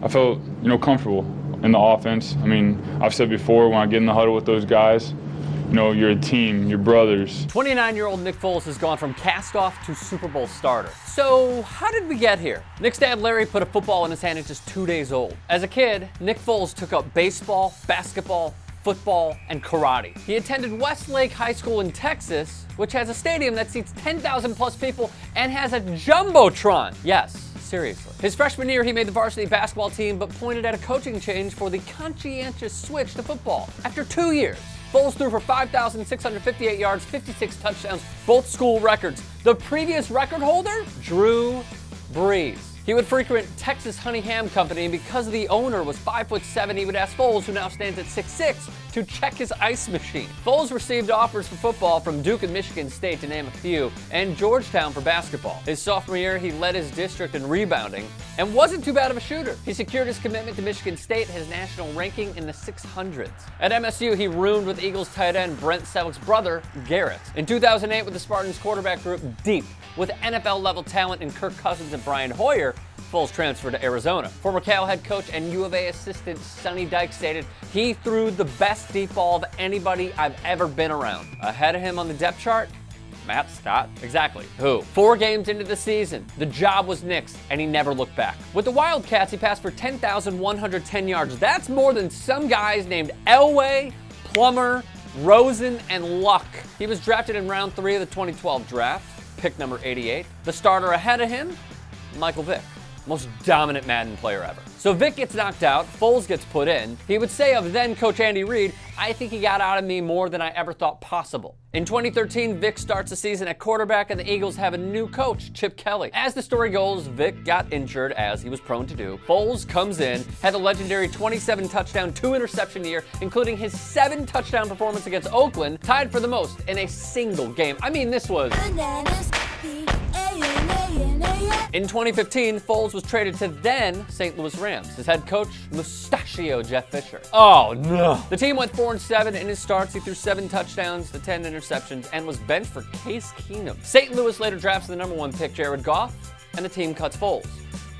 I felt, comfortable in the offense. I mean, I've said before, when I get in the huddle with those guys, you're a team, you're brothers. 29-year-old Nick Foles has gone from cast-off to Super Bowl starter. So how did we get here? Nick's dad Larry put a football in his hand at just 2 days old. As a kid, Nick Foles took up baseball, basketball, football, and karate. He attended Westlake High School in Texas, which has a stadium that seats 10,000 plus people and has a Jumbotron. Yes, seriously. His freshman year, he made the varsity basketball team, but pointed at a coaching change for the conscientious switch to football. After 2 years, Foles threw for 5,658 yards, 56 touchdowns, both school records. The previous record holder? Drew Brees. He would frequent Texas Honey Ham Company, and because the owner was 5'7", he would ask Foles, who now stands at 6'6", to check his ice machine. Foles received offers for football from Duke and Michigan State, to name a few, and Georgetown for basketball. His sophomore year, he led his district in rebounding and wasn't too bad of a shooter. He secured his commitment to Michigan State, his national ranking in the 600s. At MSU, he roomed with Eagles tight end Brent Selleck's brother, Garrett. In 2008, with the Spartans quarterback group deep with NFL-level talent in Kirk Cousins and Brian Hoyer, Foles transferred to Arizona. Former Cal head coach and U of A assistant Sonny Dykes stated, "He threw the best deep ball of anybody I've ever been around." Ahead of him on the depth chart, Matt Scott. Exactly. Who? 4 games into the season, the job was Nick's, and he never looked back. With the Wildcats, he passed for 10,110 yards. That's more than some guys named Elway, Plummer, Rosen, and Luck. He was drafted in round 3 of the 2012 draft, pick number 88. The starter ahead of him, Michael Vick. Most dominant Madden player ever. So Vick gets knocked out, Foles gets put in. He would say of then coach Andy Reid, "I think he got out of me more than I ever thought possible." In 2013, Vick starts the season at quarterback, and the Eagles have a new coach, Chip Kelly. As the story goes, Vick got injured, as he was prone to do. Foles comes in, had a legendary 27 touchdown, 2 interception year, including his 7 touchdown performance against Oakland, tied for the most in a single game. I mean, this was... In 2015, Foles was traded to then St. Louis Rams. His head coach, Mustachio Jeff Fisher. Oh no. The team went 4-7 in his starts. He threw 7 touchdowns to 10 interceptions and was benched for Case Keenum. St. Louis later drafts the number 1 pick, Jared Goff, and the team cuts Foles.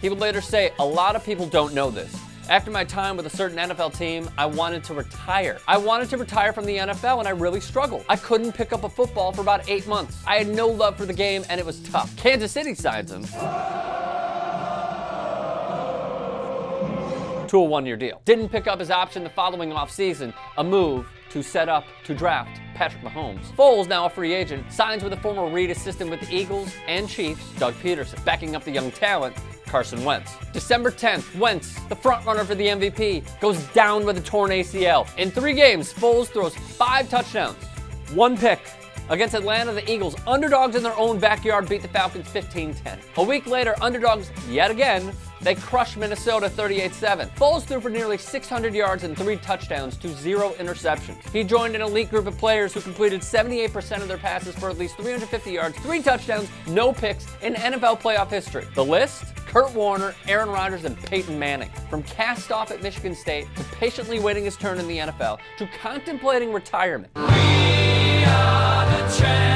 He would later say, "A lot of people don't know this. After my time with a certain NFL team, I wanted to retire. I wanted to retire from the NFL, and I really struggled. I couldn't pick up a football for about 8 months. I had no love for the game, and it was tough." Kansas City signs him to a 1-year deal. Didn't pick up his option the following offseason, a move to set up to draft Patrick Mahomes. Foles, now a free agent, signs with a former Reid assistant with the Eagles and Chiefs, Doug Peterson, backing up the young talent, Carson Wentz. December 10th, Wentz, the frontrunner for the MVP, goes down with a torn ACL. In 3 games, Foles throws 5 touchdowns, 1 pick. Against Atlanta, the Eagles, underdogs in their own backyard, beat the Falcons 15-10. A week later, underdogs yet again, they crushed Minnesota 38-7. Foles threw for nearly 600 yards and 3 touchdowns to 0 interceptions. He joined an elite group of players who completed 78% of their passes for at least 350 yards, 3 touchdowns, no picks in NFL playoff history. The list? Kurt Warner, Aaron Rodgers, and Peyton Manning. From cast off at Michigan State to patiently waiting his turn in the NFL to contemplating retirement. We are the champions.